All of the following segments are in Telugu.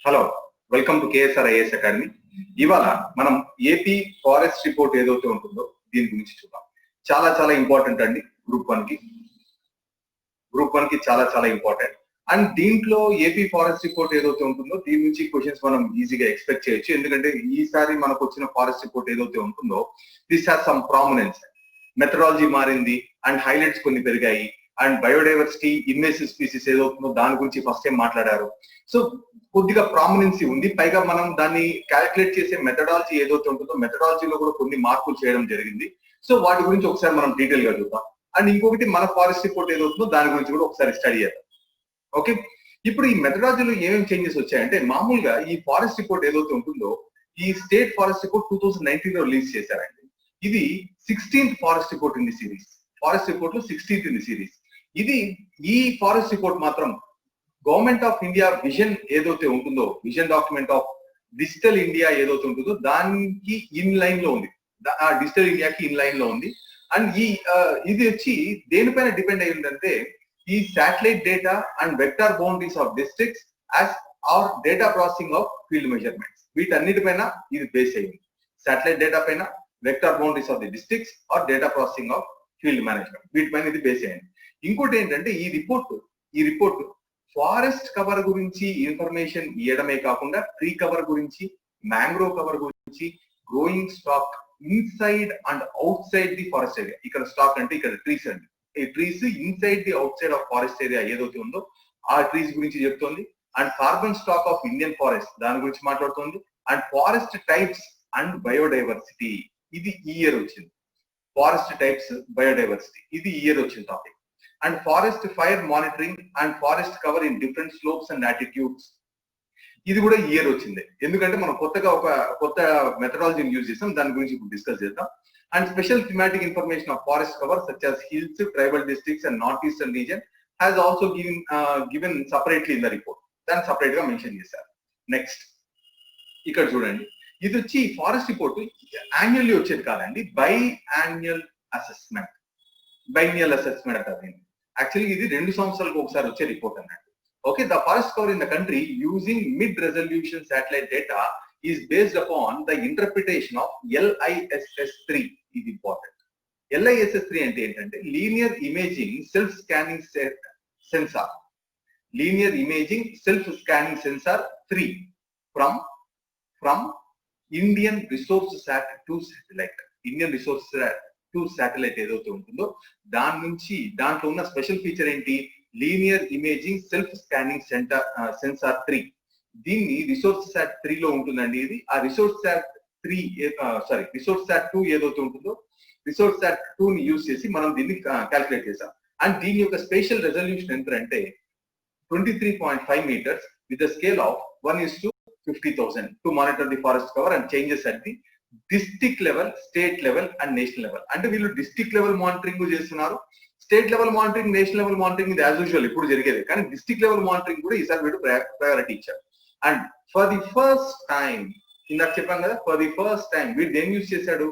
Hello, welcome to KSR IAS academy. ఇవాళ మనం ఏపీ ఫారెస్ట్ రిపోర్ట్ ఏదైతే ఉంటుందో దీని గురించి చూద్దాం. చాలా చాలా ఇంపార్టెంట్ అండి. గ్రూప్ వన్ కి చాలా చాలా ఇంపార్టెంట్. అండ్ దీంట్లో ఏపీ ఫారెస్ట్ రిపోర్ట్ ఏదైతే ఉంటుందో దీని నుంచి క్వశ్చన్స్ మనం ఈజీగా ఎక్స్పెక్ట్ చేయొచ్చు. ఎందుకంటే ఈసారి మనకు వచ్చిన ఫారెస్ట్ రిపోర్ట్ ఏదైతే ఉంటుందో this has some prominence. Methodology మారింది అండ్ హైలైట్స్ కొన్ని పెరిగాయి అండ్ బయోడైవర్సిటీ ఇన్వేసివ్ స్పీసీస్ ఏదవుతుందో దాని గురించి ఫస్ట్ టైం మాట్లాడారు. సో కొద్దిగా ప్రామినెన్సీ ఉంది. పైగా మనం దాన్ని క్యాలిక్యులేట్ చేసే మెథడాలజీ ఏదైతే ఉంటుందో మెథడాలజీలో కూడా కొన్ని మార్పులు చేయడం జరిగింది. సో వాటి గురించి ఒకసారి మనం డీటెయిల్ గా చూద్దాం. అండ్ ఇంకొకటి మన ఫారెస్ట్ రిపోర్ట్ ఏదవుతుందో దాని గురించి కూడా ఒకసారి స్టడీ చేద్దాం. ఓకే, ఇప్పుడు ఈ మెథడాలజీలో ఏమేమి చేంజెస్ వచ్చాయంటే, మామూలుగా ఈ ఫారెస్ట్ రిపోర్ట్ ఏదైతే ఉంటుందో ఈ స్టేట్ ఫారెస్ట్ రిపోర్ట్ 2019 లో రిలీజ్ చేశారండి. ఇది 16th forest report in the series. Forest report లో 16th ఇన్ ది సిరీస్. ఇది ఈ ఫారెస్ట్ రిపోర్ట్ మాత్రం గవర్నమెంట్ ఆఫ్ ఇండియా విజన్ ఏదైతే ఉంటుందో, vision document of digital India ఏదైతే ఉంటుందో దానికి ఇన్ లైన్ లో ఉంది. ఆ డిజిటల్ ఇండియాకి ఇన్ లైన్ లో ఉంది. అండ్ ఇది వచ్చి దేనిపైన డిపెండ్ అయి ఉందంటే ఈ satellite data and vector boundaries of districts as or data processing of field measurements. వీటన్నిటిపైన ఇది బేస్ అయింది. శాటిలైట్ డేటా పైన, vector boundaries of the districts or data processing of field management, వీటిపైన ఇది బేస్ అయింది. ఇంకోటి ఏంటంటే ఈ రిపోర్ట్ ఫారెస్ట్ కవర్ గురించి ఇన్ఫర్మేషన్ ఇవ్వడమే కాకుండా ట్రీ కవర్ గురించి, మ్యాంగ్రోవ్ కవర్ గురించి, growing stock inside and outside the forest area. ఇక్కడ స్టాక్ అంటే ఇక్కడ ట్రీస్ అండి. ఈ trees inside the outside of forest area ఏదైతే ఉందో ఆ ట్రీస్ గురించి చెప్తోంది. And carbon stock of Indian forest దాని గురించి మాట్లాడుతోంది. And forest types and biodiversity, ఇది ఈ ఇయర్ వచ్చింది. ఫారెస్ట్ టైప్స్, బయోడైవర్సిటీ, ఇది ఈ ఇయర్ వచ్చిన topic. And forest fire monitoring and forest cover in different slopes and attitudes, ఇది కూడా ఈ ఇయర్ వచ్చింది. ఎందుకంటే మనం కొత్తగా ఒక కొత్త మెథడాలజీని యూజ్ చేస్తాం, దాని గురించి ఇప్పుడు డిస్కస్ చేద్దాం. And special thematic information of forest cover such as hills, tribal districts and north eastern region has also given separately in the report. దాన్ని సపరేట్ గా మెన్షన్ చేశారు. నెక్స్ట్ ఇక్కడ చూడండి, ఇది వచ్చి ఫారెస్ట్ రిపోర్ట్ యాన్యువల్లీ వచ్చేది కాదండి, బైయాన్యువల్ అసెస్మెంట్ అంటారు. యాక్చువల్లీ ఇది 2 సంవత్సరాలకు ఒకసారి వచ్చే రిపోర్ట్ అన్నట్టు. Okay, the forest cover in the country using mid resolution satellite data is based upon the interpretation of LISS-3. ఇది ఇంపార్టెంట్. LISS-3 అంటే ఏంటంటే linear imaging self scanning sensor. Linear imaging self scanning sensor 3 from Indian resource sat 2 satellite. Indian resource sat 2 satellite ఏదైతే ఉంటుందో దాని నుంచి, దాంట్లో ఉన్న స్పెషల్ ఫీచర్ ఏంటి, linear imaging self scanning sensor 3. దీన్ని రిసోర్స్ సాట్ 3 లో ఉంటుందండి. ఇది ఆ రిసోర్స్ సాట్ 2 ఏదైతే ఉంటుందో రిసోర్స్ సాట్ 2 ని యూజ్ చేసి మనం దీన్ని క్యాల్కులేట్ చేసాం. అండ్ దీని యొక్క స్పేషియల్ రెజల్యూషన్ ఎంత అంటే 23.5 meters with a scale of 1:50,000 to monitor the forest cover and changes at the district level, state level and national level. అంటే వీళ్ళు డిస్ట్రిక్ట్ లెవెల్ మానిటరింగ్ చేస్తున్నారు, state level monitoring, national level monitoring ఇది యాజ్ యూజువల్ ఇప్పుడు జరిగేది. కానీ డిస్ట్రిక్ట్ లెవెల్ మానిటరింగ్ కూడా ఈసారి వీళ్ళు ప్రయారిటీ ఇచ్చారు. And for the first time, ఇందాక చెప్పాం కదా, ఫర్ ది ఫస్ట్ టైం వీడు ఏం యూజ్ చేశాడు,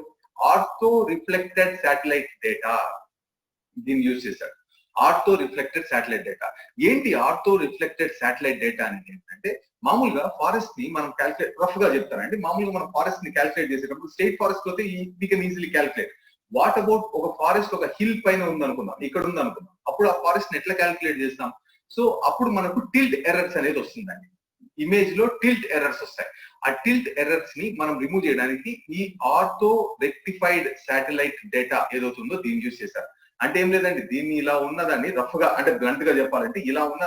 ఆర్థో రిఫ్లెక్టెడ్ శాటిలైట్ డేటా. దీన్ని యూజ్ చేశాడు, ఆర్థో రిఫ్లెక్టెడ్ శాటిలైట్ డేటా. ఏంటి ఆర్థో రిఫ్లెక్టెడ్ శాటిలైట్ డేటా అనేది ఏంటంటే, మామూలుగా ఫారెస్ట్ ని మనం క్యాల్కులేట్, రఫ్ గా చెప్తారండి, మామూలుగా మనం ఫారెస్ట్ ని క్యాల్కులేట్ చేసేటప్పుడు స్టేట్ ఫారెస్ట్ అయితే we can easily calculate. What about ఒక ఫారెస్ట్ ఒక హిల్ పైన ఉందనుకుందాం, ఇక్కడ ఉందనుకుందాం, అప్పుడు ఆ ఫారెస్ట్ ని ఎట్లా క్యాల్కులేట్ చేస్తాం? సో అప్పుడు మనకు టిల్ట్ ఎర్రర్స్ అనేది వస్తుందండి. ఇమేజ్ లో టిల్ట్ ఎర్రర్స్ వస్తాయి. ఆ టిల్ట్ ఎర్రర్స్ ని మనం రిమూవ్ చేయడానికి ఈ ఆర్థో రెక్టిఫైడ్ శాటిలైట్ డేటా ఏదవుతుందో దీన్ని యూజ్ చేశారు. అంటే ఏం లేదండి, దీన్ని ఇలా ఉన్నదాన్ని రఫ్ గా, అంటే బ్లంట్ గా చెప్పాలంటే ఇలా ఉన్న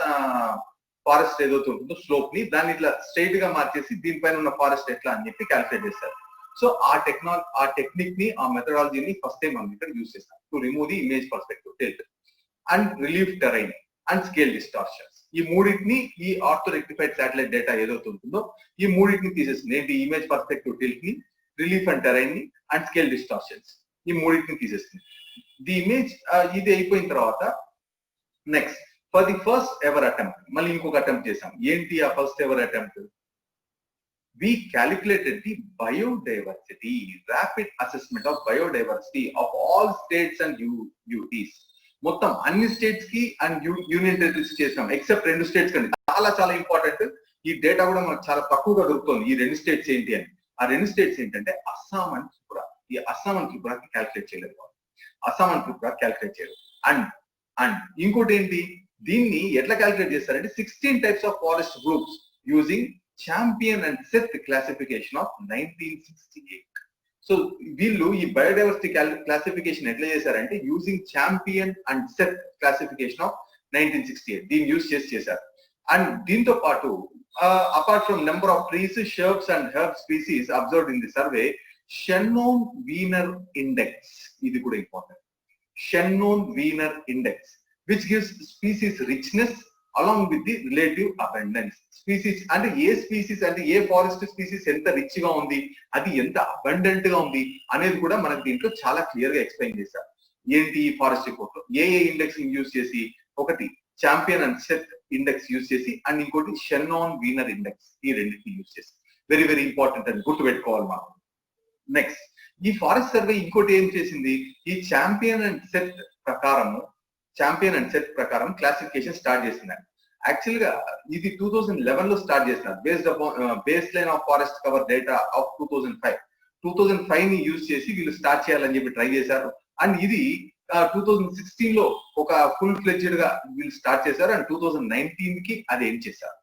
ఫారెస్ట్ ఏదైతే ఉంటుందో స్లోప్ ని దాన్ని ఇట్లా స్ట్రైట్ గా మార్చేసి దీనిపైన ఉన్న ఫారెస్ట్ ఎట్లా అని చెప్పి క్యాల్కులేట్ చేస్తారు. సో ఆ టెక్నిక్ ని, ఆ మెథడాలజీని ఫస్ట్ టైం మనం ఇక్కడ యూజ్ చేస్తాం to remove the image perspective tilt and relief terrain and scale distortions. ఈ మూడింటిని ఈ ఆర్థో రెక్టిఫైడ్ శాటిలైట్ డేటా ఏదైతే ఉంటుందో ఈ మూడింటిని తీసేసింది. ఏంటి, ఇమేజ్ పర్స్పెక్టివ్ టిల్ట్ ని, రిలీఫ్ అండ్ టెరైన్ ని అండ్ స్కేల్ డిస్టార్షన్స్, ఈ మూడింటిని తీసేసింది. ది ఇమేజ్ ఇది అయిపోయిన తర్వాత next for the first ever attempt మళ్ళీ ఇంకొక అటెంప్ట్ చేసాం. ఏంటి ఆ first ever attempt? we calculated the biodiversity, rapid assessment of biodiversity of all states and UTs. మొత్తం అన్ని స్టేట్స్ కి అండ్ యూనియన్ టెరిటరీస్ చేసాం ఎక్సెప్ట్ 2 స్టేట్స్ కండి. చాలా చాలా ఇంపార్టెంట్, ఈ డేటా కూడా మనకు చాలా తక్కువగా దొరుకుతుంది. ఈ 2 స్టేట్స్ ఏంటి అని. ఆ 2 స్టేట్స్ ఏంటంటే అస్సాం అండ్ త్రిపుర. ఈ అస్సాం అండ్ త్రిపురకి క్యాల్కులేట్ చేయలేదు వాళ్ళు. అస్సాం అండ్ త్రిపుర క్యాల్కులేట్ చేయలేదు. అండ్ అండ్ ఇంకోటి ఏంటి, దీన్ని ఎట్లా క్యాల్కులేట్ చేస్తారంటే 16 types of forest groups using Champion and Seth classification of 1968. So వీళ్ళు ఈ బయోడైవర్సిటీ క్లాసిఫికేషన్ ఎట్లా చేశారంటే using Champion and Seth classification of 1968 దీన్ని యూజ్ చేశారు. అండ్ దీంతో పాటు apart from number of trees, shrubs and herb species observed in the survey, Shannon Wiener index, ఇది కూడా important. Shannon Wiener index which gives species richness along with the relative abundance. Species అంటే ఏ స్పీసీస్ అంటే ఏ ఫారెస్ట్ స్పీసీస్ ఎంత రిచ్ గా ఉంది, అది ఎంత అబండెంట్ గా ఉంది అనేది కూడా మనకు దీంట్లో చాలా క్లియర్ గా ఎక్స్ప్లెయిన్ చేశారు. ఏంటి ఈ ఫారెస్ట్ రిపోర్ట్ లో ఏ ఇండెక్స్ యూజ్ చేసి, ఒకటి champion and Seth index use చేసి, అండ్ ఇంకోటి షెన్నోన్ వీనర్ ఇండెక్స్, ఈ రెండింటిని యూజ్ చేసి. వెరీ వెరీ ఇంపార్టెంట్ అని గుర్తు పెట్టుకోవాలి మనం. నెక్స్ట్ ఈ ఫారెస్ట్ సర్వే ఇంకోటి ఏం చేసింది, ఈ ఛాంపియన్ అండ్ సెత్ ప్రకారం క్లాసిఫికేషన్ స్టార్ట్ చేసిందండి. యాక్చువల్ గా ఇది 2011 లో స్టార్ట్ చేసినారు, base line of forest cover data of 2005 ని యూజ్ చేసి వీళ్ళు స్టార్ట్ చేయాలని చెప్పి ట్రై చేశారు. అండ్ ఇది 2016 లో ఒక ఫుల్ ఫ్లెడ్జ్డ్ గా వీళ్ళు స్టార్ట్ చేశారు. అండ్ 2019 కి అది ఏం చేశారు,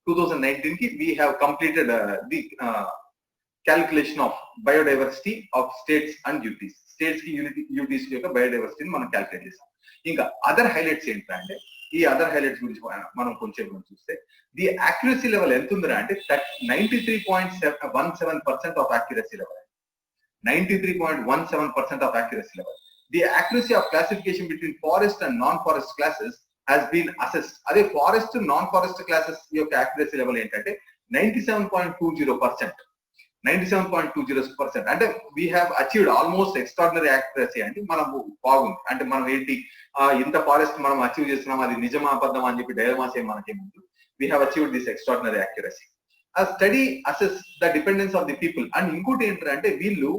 2019 కి we have completed the calculation of biodiversity of states and UTs. States కి యూటీస్ యొక్క బయోడైవర్సిటీని మనం క్యాల్కులేట్ చేసాం. ఇంకా అదర్ హైలైట్స్ ఏంటంటే, ఈ అదర్ హైలైట్స్ గురించి మనం కొంచెం చూస్తే, ది యాక్యురసీ లెవెల్ ఎంత ఉందిరా అంటే 93.17% of accuracy level. 93.17% of accuracy level. The accuracy of classification between forest and non forest classes has been assessed. అదే ఫారెస్ట్ నాన్ ఫారెస్ట్ క్లాసెస్ యొక్క యాక్యురసీ లెవెల్ ఏంటంటే 97.20%. 97.20%. అంటే we have achieved almost extraordinary accuracy. అంటే మనము బాగుంది, అంటే మనం ఏంటి ఇంత ఫారెస్ట్ మనం అచీవ్ చేస్తున్నాం, అది నిజమా అబద్ధమా అని చెప్పి డైలమాస్ ఏం మనకేముంది. We have achieved this extraordinary accuracy. ఆ study assess the dependence of the people. And ఇంకోటి ఏంటంటే వీళ్ళు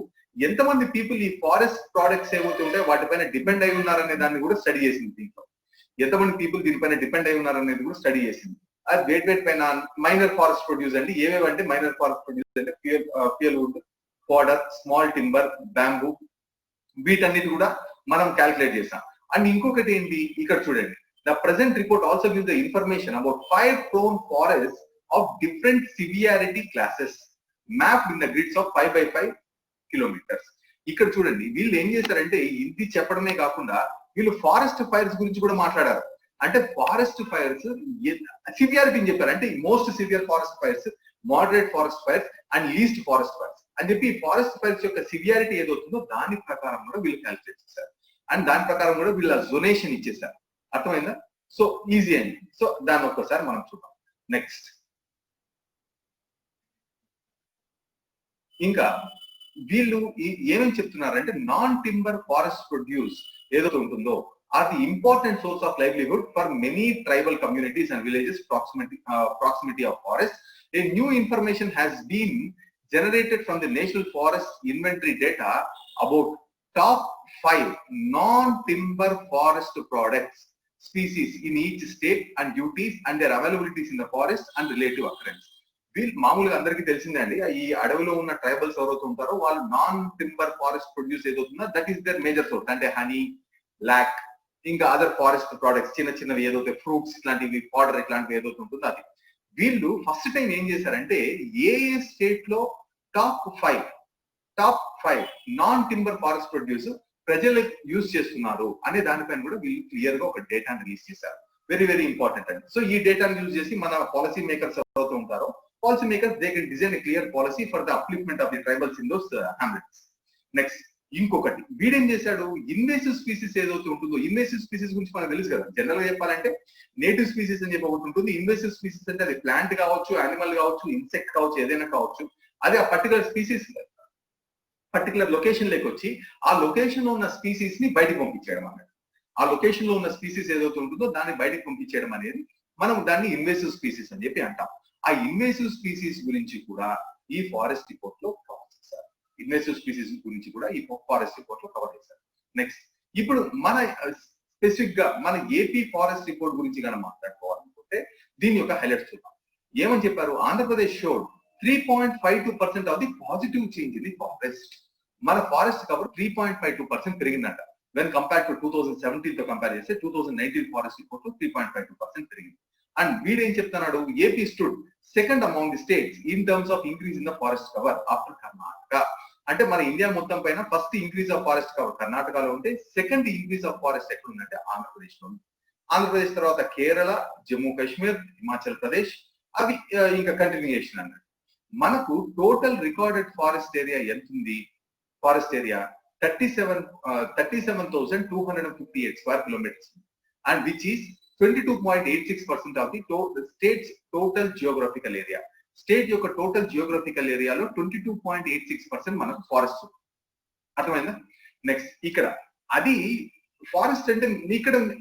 ఎంతమంది పీపుల్ ఈ ఫారెస్ట్ ప్రోడక్ట్స్ ఏవైతే ఉంటాయో వాటిపైన డిపెండ్ అయి ఉన్నారనే దాన్ని కూడా స్టడీ చేసింది. దీంట్లో ఎంతమంది పీపుల్ దీనిపైన డిపెండ్ అయి ఉన్నారనేది కూడా స్టడీ చేసింది. అది వేట్ పైన మైనర్ ఫారెస్ట్ ప్రొడ్యూస్ అంటే ఏవేవంటే, మైనర్ ఫారెస్ట్ ప్రొడ్యూస్ అంటే fuel wood, fodder, small timber, bamboo, వీటన్నిటి కూడా మనం క్యాల్కులేట్ చేసాం. అండ్ ఇంకొకటి ఏంటి ఇక్కడ చూడండి, the present report also gives the information about 5 prone forests of different severity classes mapped in the grids of 5x5 kilometres. ఇక్కడ చూడండి వీళ్ళు ఏం చేశారంటే ఇది చెప్పడమే కాకుండా వీళ్ళు ఫారెస్ట్ ఫైర్స్ గురించి కూడా మాట్లాడారు. అంటే ఫారెస్ట్ ఫైర్స్ సివియారిటీని చెప్పారు. అంటే most severe forest fires, moderate forest fires and least forest fires అని చెప్పి ఫారెస్ట్ ఫైర్స్ యొక్క సివియారిటీ ఏదవుతుందో దాని ప్రకారం కూడా వీళ్ళు క్యాల్కులేట్ చేశారు. అండ్ దాని ప్రకారం కూడా వీళ్ళ జొనేషన్ ఇచ్చేసారు. అర్థమైందా? సో ఈజీ అండి. సో దాన్ని ఒక్కసారి మనం చూద్దాం. నెక్స్ట్ ఇంకా వీళ్ళు ఏమేమి చెప్తున్నారంటే, నాన్ టింబర్ ఫారెస్ట్ ప్రొడ్యూస్ ఏదైతే ఉంటుందో అది important source of livelihood for many tribal communities and villages proximity of forest. A new information has been generated from the National Forest Inventory data about top 5 non-timber forest products species in each state and duties and their availabilities in the forest and relative occurrence. వీళ్ళు మామూలుగా అందరికీ తెలిసిందే అండి, ఈ అడవిలో ఉన్న ట్రైబల్స్ ఎవరైతే ఉంటారో వాళ్ళు నాన్ టింబర్ ఫారెస్ట్ ప్రొడ్యూస్ ఏదవుతుందో that is their major source. అంటే హనీ, లాక్, ఇంకా అదర్ ఫారెస్ట్ ప్రొడక్ట్స్ చిన్న చిన్నవి ఏదైతే ఫ్రూట్స్ ఇట్లాంటివి, పౌడర్ ఇట్లాంటివి ఏదైతే ఉంటుందో అది. వీళ్ళు ఫస్ట్ టైం ఏం చేశారంటే ఏ స్టేట్ లో top 5 non timber forest produce ప్రజలు యూజ్ చేస్తున్నారు అనే దానిపైన కూడా వీళ్ళు క్లియర్ గా ఒక డేటాను రిలీజ్ చేశారు. వెరీ వెరీ ఇంపార్టెంట్ అండి. సో ఈ డేటాను యూజ్ చేసి మన పాలసీ మేకర్స్ ఎవరైతే ఉంటారో policy makers they can design a clear policy for the upliftment of the tribals in those hamlets. Next ఇంకొకటి వీడేం చేశాడు, ఇన్వేసివ్ స్పీసీస్ ఏదైతే ఉంటుందో, ఇన్వేసివ్ స్పీసీస్ గురించి మనకు తెలుసు కదా. జనరల్ గా చెప్పాలంటే నేటివ్ స్పీసీస్ అని చెప్పి ఒకటి ఉంటుంది. ఇన్వేసివ్ స్పీసీస్ అంటే అది ప్లాంట్ కావచ్చు, యానిమల్ కావచ్చు, ఇన్సెక్ట్ కావచ్చు, ఏదైనా కావచ్చు. అది ఆ పర్టికులర్ స్పీసీస్ పర్టికులర్ లొకేషన్ లోకి వచ్చి ఆ లొకేషన్ లో ఉన్న స్పీసీస్ ని బయటకు పంపించేయడం అన్నట్టు. ఆ లొకేషన్ లో ఉన్న స్పీసీస్ ఏదైతే ఉంటుందో దాన్ని బయటకు పంపించేయడం అనేది మనం దాన్ని ఇన్వేసివ్ స్పీసీస్ అని చెప్పి అంటాం. ఆ ఇన్వేసివ్ స్పీసీస్ గురించి కూడా ఈ ఫారెస్ట్ రిపోర్ట్ లో కవర్ చేశారు. ఇన్వేసివ్ స్పీసీస్ గురించి కూడా ఈ ఫారెస్ట్ రిపోర్ట్ లో కవర్ చేశారు. నెక్స్ట్ ఇప్పుడు మన స్పెసిఫిక్ గా మన ఏపీ ఫారెస్ట్ రిపోర్ట్ గురించి కనుక మాట్లాడుకోవాలనుకుంటే దీని యొక్క హైలైట్స్ చూద్దాం. ఏమని చెప్పారు? Andhra Pradesh showed 3.52% of the positive change in the forest. మన ఫారెస్ట్ కవర్ 3.52% పెరిగిందంట. వెన్ కంపేర్ టు 2017 తో కంపేర్ చేస్తే 2019 ఫారెస్ట్ రిపోర్ట్ లో 3.52% పెరిగింది. అండ్ వీడేం చెప్తున్నాడు? AP stood second among the states in terms of increase in the forest cover after Karnataka. అంటే మన ఇండియా మొత్తం పైన first increase of forest cover కర్ణాటకలో ఉంటే సెకండ్ ఇంక్రీజ్ ఆఫ్ ఫారెస్ట్ ఎక్కడ ఉందంటే ఆంధ్రప్రదేశ్ లో ఉంది. ఆంధ్రప్రదేశ్ తర్వాత కేరళ, జమ్మూ కాశ్మీర్, హిమాచల్ ప్రదేశ్, అవి ఇంకా కంటిన్యూయేషన్ అన్నట్టు. మనకు టోటల్ రికార్డెడ్ ఫారెస్ట్ ఏరియా ఎంత ఉంది? Forest area 37,258 square kilometres and which is 22.86% of the states total geographical area. State యొక్క టోటల్ జియోగ్రఫికల్ ఏరియాలో 22.86% మనకు ఫారెస్ట్. అర్థమైందా? నెక్స్ట్ ఇక్కడ అది ఫారెస్ట్ అంటే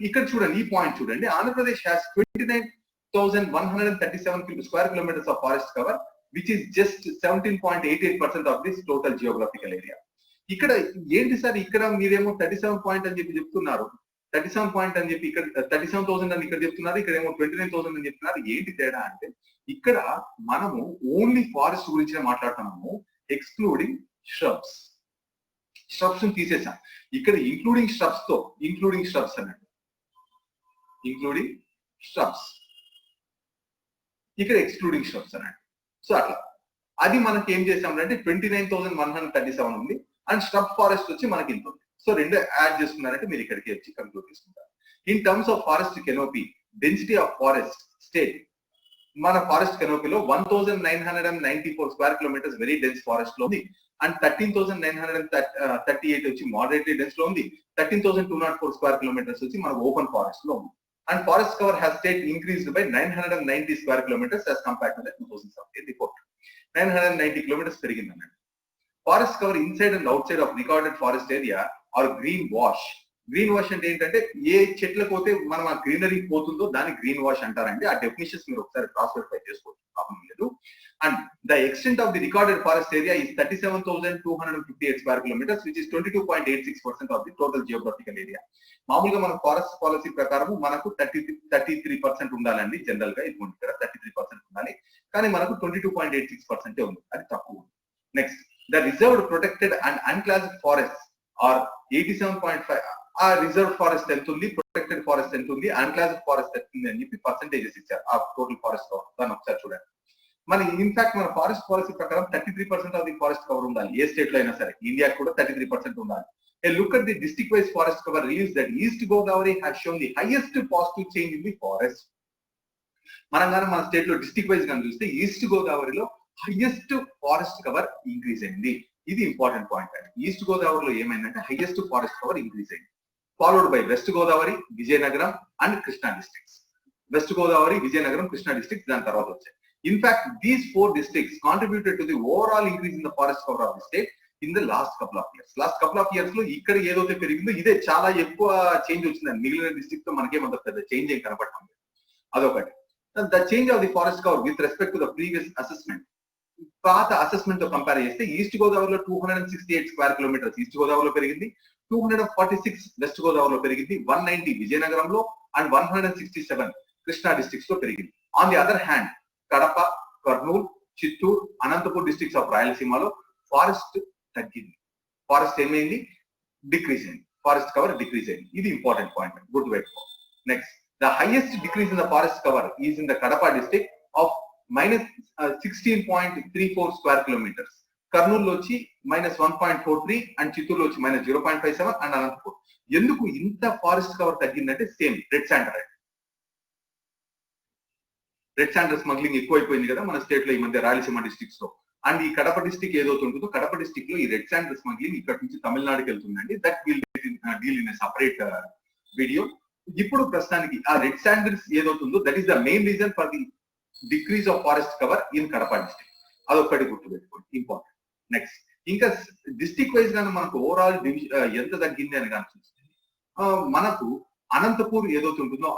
ఇక్కడ చూడండి, ఈ పాయింట్ చూడండి. Andhra Pradesh has 29,137 square kilometres of forest cover which is just 17.88% of this total geographical area. ఇక్కడ ఏంటి సార్, ఇక్కడ మీరేమో 37 పాయింట్ అని చెప్పి చెప్తున్నారు, 37 పాయింట్ అని చెప్పి ఇక్కడ 37,000 అని ఇక్కడ చెప్తున్నారు, ఇక్కడ ఏమో 29,000 అని చెప్తున్నారు. ఏంటి తేడా అంటే ఇక్కడ మనము ఓన్లీ ఫారెస్ట్ గురించి మాట్లాడుతున్నాము, ఎక్స్క్లూడింగ్ ష్రబ్స్. ష్రబ్స్ తీసేసాం. ఇక్కడ ఇంక్లూడింగ్ ష్రబ్స్ అన్నట్టు, ఇంక్లూడింగ్ ష్రబ్స్, ఇక్కడ ఎక్స్క్లూడింగ్ ష్రబ్స్ అన్నట్టు. సో అట్లా అది మనకి ఏం చేసామంటే 29,137 ఉంది అండ్ స్టబ్ ఫారెస్ట్ వచ్చి మనకి ఇంత ఉంది. సో రెండు యాడ్ చేసుకున్నారంటే మీరు ఇక్కడికి వచ్చి కంక్లూడ్ చేసుకుంటారు. In terms of forest canopy density of forest state, మన ఫారెస్ట్ కెనోపీలో 1,994 square kilometres very dense forest లో ఉంది అండ్ 13,938 వచ్చి మోడరేట్లీ డెన్స్ లో ఉంది. 13,204 స్క్వేర్ కిలోమీటర్స్ వచ్చి మన ఓపెన్ ఫారెస్ట్ లో ఉంది. And forest cover has state increased by 990 square kilometres as compared to the 2017 report. 990 kilometres పెరిగింది అన్నట్టు. Forest cover inside and outside of recorded forest area are green wash. Green wash అంటే ఏంటంటే ఏ చెట్లకు పోతే మనం ఆ గ్రీనరీ పోతుందో దాన్ని గ్రీన్ వాష్ అంటారండి. ఆ డెఫినేషన్స్ మీరు ఒకసారి క్రాస్ వెరిఫై చేసుకోవచ్చు, ప్రాబ్లం లేదు. And the extent of the recorded forest area is 37,258 square kilometres which is 22.86% of the total geographical area. మామూలుగా మన ఫారెస్ట్ పాలసీ ప్రకారం మనకు 33% ఉండాలండి. జనరల్ గా ఇది ఇక్కడ 33% ఉండాలి, కానీ మనకు 22.86% ఉంది, అది తక్కువ. Next the reserved protected and unclassified forest are 87.5. ఆ రిజర్వ్ ఫారెస్ట్ ఎంత ఉంది, ప్రొటెక్టెడ్ ఫారెస్ట్ ఎంత ఉంది, అన్క్లాసిఫైడ్ ఫారెస్ట్ ఎంత ఉంది అని చెప్పి పర్సెంటేజెస్ ఇచ్చారు ఆ టోటల్ ఫారెస్ట్ కవర్. దాన్ని ఒకసారి చూడండి. మన ఇన్ఫాక్ట్ మన ఫారెస్ట్ పాలసీ ప్రకారం 33% ఆఫ్ ది ఫారెస్ట్ కవర్ ఉండాలి, ఏ స్టేట్ లో అయినా సరే. ఇండియా కూడా 33% ఉండాలి. A look at the district-wise forest cover reveals that East Godavari has shown the highest positive change in the forest. మనం కానీ మన స్టేట్ లో డిస్ట్రిక్ట్ వైజ్ కానీ చూస్తే ఈస్ట్ గోదావరిలో హైయెస్ట్ ఫారెస్ట్ కవర్ ఇంక్రీజ్ అయింది. ఇది ఇంపార్టెంట్ పాయింట్ అండి. ఈస్ట్ గోదావరిలో ఏమైందంటే హైయెస్ట్ ఫారెస్ట్ కవర్ ఇంక్రీజ్ అయింది, followed by west Godavari, Vizianagaram and Krishna districts. West Godavari, Vizianagaram, Krishna districts దాని తర్వాత వచ్చాయి. In fact these 4 districts contributed to the overall increase in the forest cover of the state in the last couple of years. Last couple of years లో ఇక్కడ ఏదైతే పెరిగిందో ఇదే చాలా ఎక్కువ చేంజ్ వచ్చిందండి. మిగిలిన డిస్ట్రిక్ట్ తో మనకేమంత పెద్ద చేంజ్ ఏం కనపడటం లేదు. అదొకటి. The change of the forest cover with respect to the previous assessment, పాత అసెస్మెంట్ తో కంపేర్ చేస్తే ఈస్ట్ గోదావరిలో 268 స్క్వేర్ కిలోమీటర్స్ ఈస్ట్ గోదావరిలో పెరిగింది, 246 వెస్ట్ గోదావరిలో పెరిగింది, 190 విజయనగరంలో అండ్ 167 కృష్ణా డిస్ట్రిక్ట్స్ లో పెరిగింది. On the other hand Kadapa, Kurnool, Chittoor, Anantapur districts of రాయలసీమలో ఫారెస్ట్ తగ్గింది. ఫారెస్ట్ ఏమైంది? డిక్రీజ్ అయింది. ఫారెస్ట్ కవర్ డిక్రీజ్ అయింది. ఇది ఇంపార్టెంట్ పాయింట్, గుర్తు పెట్టుకో. Next the highest decrease in the forest cover is in the Kadapa district of -16.34 square kilometres. Kurnool వచ్చి -1.43 అండ్ చిత్తూరులో వచ్చి -0.57 అండ్ అనంతపూర్. ఎందుకు ఇంత ఫారెస్ట్ కవర్ తగ్గిందంటే same red sander. Red sander smuggling ఎక్కువైపోయింది కదా మన స్టేట్ లో ఈ మధ్య రాయలసీమ డిస్ట్రిక్ట్స్ లో. అండ్ ఈ కడప డిస్ట్రిక్ట్ ఏదైతే ఉంటుందో కడప డిస్ట్రిక్ట్ లో ఈ రెడ్ శాండర్ స్మగ్లింగ్ ఇక్కడ నుంచి తమిళనాడుకి వెళ్తుందండి. That will deal in separate video. ఇప్పుడు ప్రస్తుతానికి ఆ రెడ్ శాండర్స్ ఏదవుతుందో that is the main reason for the decrease of forest cover in Kadapa district. అదొక్కటి గుర్తుపెట్టుకోండి, ఇంపార్టెంట్. నెక్స్ట్ ఇంకా డిస్ట్రిక్ట్ వైజ్ గానీ మనకు ఓవరాల్ ఎంత తగ్గింది అని కానీ చూస్తే మనకు అనంతపూర్ ఏదైతే ఉంటుందో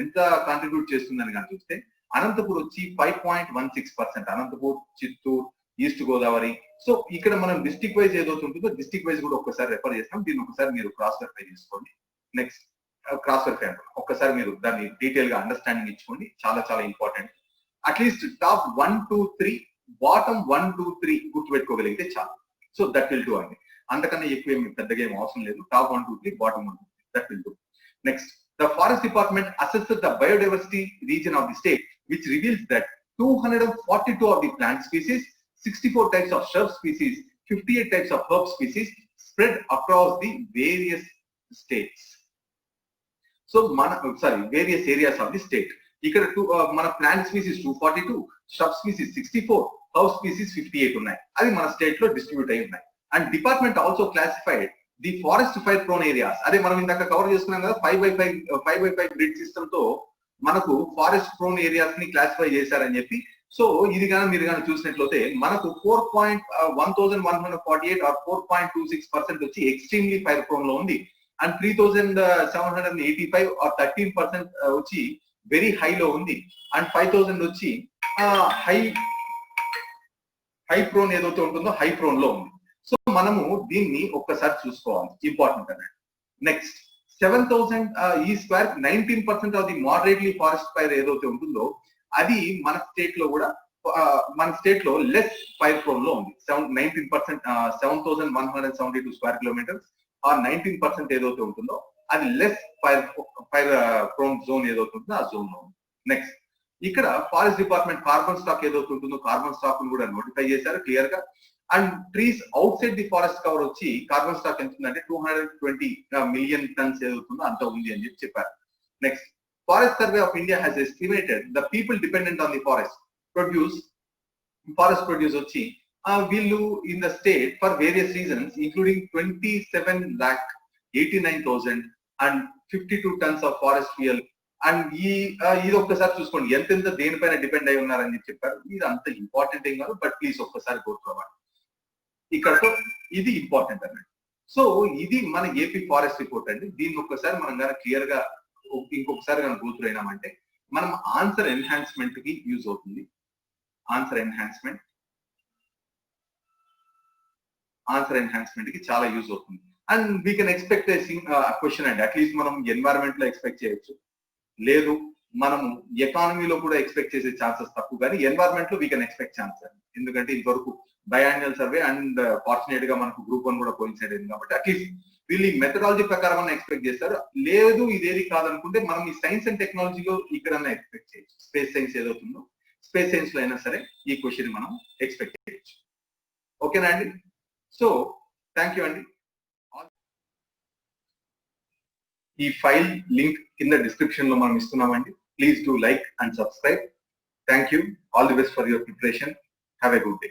ఎంత కాంట్రిబ్యూట్ చేస్తుందని కానీ చూస్తే అనంతపూర్ వచ్చి 5.16%. అనంతపూర్, చిత్తూరు, ఈస్ట్ గోదావరి. సో ఇక్కడ మనం డిస్ట్రిక్ట్ వైజ్ ఏదైతే ఉంటుందో డిస్ట్రిక్ట్ వైజ్ కూడా ఒక్కసారి రెఫర్ చేస్తాం. దీన్ని ఒకసారి మీరు క్రాస్ వెరిఫై చేసుకోండి. నెక్స్ట్ క్రాస్ వెరిఫై ఒక్కసారి మీరు దాన్ని డీటెయిల్ గా అండర్స్టాండింగ్ ఇచ్చుకోండి, చాలా చాలా ఇంపార్టెంట్. అట్లీస్ట్ టాప్ 1 2 3 బాటమ్ 1 2 3 గుర్తుపెట్టుకోగలిగితే చాలు. సో దట్ విల్ డూ అండి. అంతకన్నా ఎక్కువ ఏమి పెద్దగా ఏం అవసరం లేదు. Top 1 2 3 bottom 1 2 3 that will do. Next, the forest department assesses the biodiversity region of the state, which reveals that 242 of the plant species, 64 types of shrub species, 58 types of herb species spread across the various states. So various areas of the state. ఇక్కడ మన plant species 242, shrub species 64, herb species 58 ఉన్నాయి. అది మన స్టేట్ లో డిస్ట్రిబ్యూట్ అయి ఉన్నాయి. And department also classified the forest fire prone areas. అదే మనం ఇందాక కవర్ చేసుకున్నాం కదా 5x5 గ్రిడ్ సిస్టమ్ తో మనకు ఫారెస్ట్ ప్రోన్ ఏరియాస్ ని క్లాసిఫై చేశారని చెప్పి. సో ఇది కానీ మీరు కానీ చూసినట్లయితే మనకు 4,1148 ఆర్ 4.26% వచ్చి ఎక్స్ట్రీమ్లీ ఫైర్ ప్రోన్ లో ఉంది. అండ్ 3,785 ఆర్ 13% వచ్చి వెరీ హై లో ఉంది. అండ్ 5,000 వచ్చి హై ప్రోన్ ఏదైతే ఉంటుందో హై ప్రోన్ లో ఉంది. సో మనము దీన్ని ఒక్కసారి చూసుకోవాలి, ఇంపార్టెంట్ అన్నట్టు. నెక్స్ట్ 7,000 ఈ square 19% of the moderately forest fire ఏదైతే ఉంటుందో అది మన స్టేట్ లో లెస్ ఫైర్ ప్రోన్ లో ఉంది. 19% 7,172 స్క్వేర్ కిలోమీటర్స్ ఆర్ 19% ఏదైతే ఉంటుందో అది లెస్ ఫైర్ ప్రోన్ జోన్ ఏదైతే ఉంటుందో ఆ జోన్ లో ఉంది. నెక్స్ట్, ఇక్కడ ఫారెస్ట్ డిపార్ట్మెంట్ కార్బన్ స్టాక్ ఏదైతే ఉంటుందో కార్బన్ స్టాక్ ను కూడా నోటిఫై చేశారు క్లియర్ గా. And trees out side the forest cover వచ్చి కార్బన్ స్టాక్ ఎంత ఉందంటే 220 మిలియన్ టన్స్ ఏదవుతుందో అంత ఉంది అని చెప్పారు. Next, forest survey of India has estimated the people dependent on the forest produce వచ్చి వీళ్ళు in the state for various reasons including 27,89,000 and 52 tons of forest fuel. And ఇది ఒక్కసారి చూసుకోండి ఎంతెంత దేనిపైన డిపెండ్ అయి ఉన్నారని చెప్పారు. ఇది అంత ఇంపార్టెంట్ ఏం కాదు, బట్ ప్లీజ్ ఒక్కసారి గోత్రవాలి ఇక్కడతో. ఇది ఇంపార్టెంట్ అన్నట్టు. సో ఇది మన ఏపీ ఫారెస్ట్ రిపోర్ట్ అండి. దీన్ని ఒక్కసారి మనం కానీ క్లియర్ గా ఇంకొకసారి కానీ గోత్రు అయినామంటే మనం ఆన్సర్ ఎన్హాన్స్మెంట్ కి యూజ్ అవుతుంది. ఆన్సర్ ఎన్హాన్స్మెంట్ కి చాలా యూజ్ అవుతుంది. And we can expect question అండి. అట్లీస్ట్ మనం ఎన్వైరన్మెంట్ లో ఎక్స్పెక్ట్ చేయొచ్చు, లేదు మనము ఎకానమీలో కూడా ఎక్స్పెక్ట్ చేసే ఛాన్సెస్ తక్కువ, కానీ ఎన్వైరన్మెంట్ లో వీ కెన్ ఎక్స్పెక్ట్ ఛాన్స్ అండి. ఎందుకంటే ఇంతవరకు బయాన్యువల్ సర్వే అండ్ ఫార్చునేట్ గా మనకు గ్రూప్ 1 కూడా కోయిన్సైడ్ అయింది కాబట్టి అట్లీస్ట్ వీళ్ళు ఈ మెథడాలజీ ప్రకారం అన్న ఎక్స్పెక్ట్ చేస్తారు. లేదు ఇదేది కాదనుకుంటే మనం ఈ సైన్స్ అండ్ టెక్నాలజీలో ఇక్కడన్నా ఎక్స్పెక్ట్ చేయొచ్చు. స్పేస్ సైన్స్ ఏదవుతుందో స్పేస్ సైన్స్ లో అయినా సరే ఈ క్వశ్చన్ మనం ఎక్స్పెక్ట్ చేయొచ్చు. ఓకేనా అండి? సో థ్యాంక్ యూ అండి. ఈ ఫైల్ లింక్ కింద డిస్క్రిప్షన్ లో మనం ఇస్తున్నామండి. Please do like and subscribe. Thank you. All the best for your preparation. Have a good day.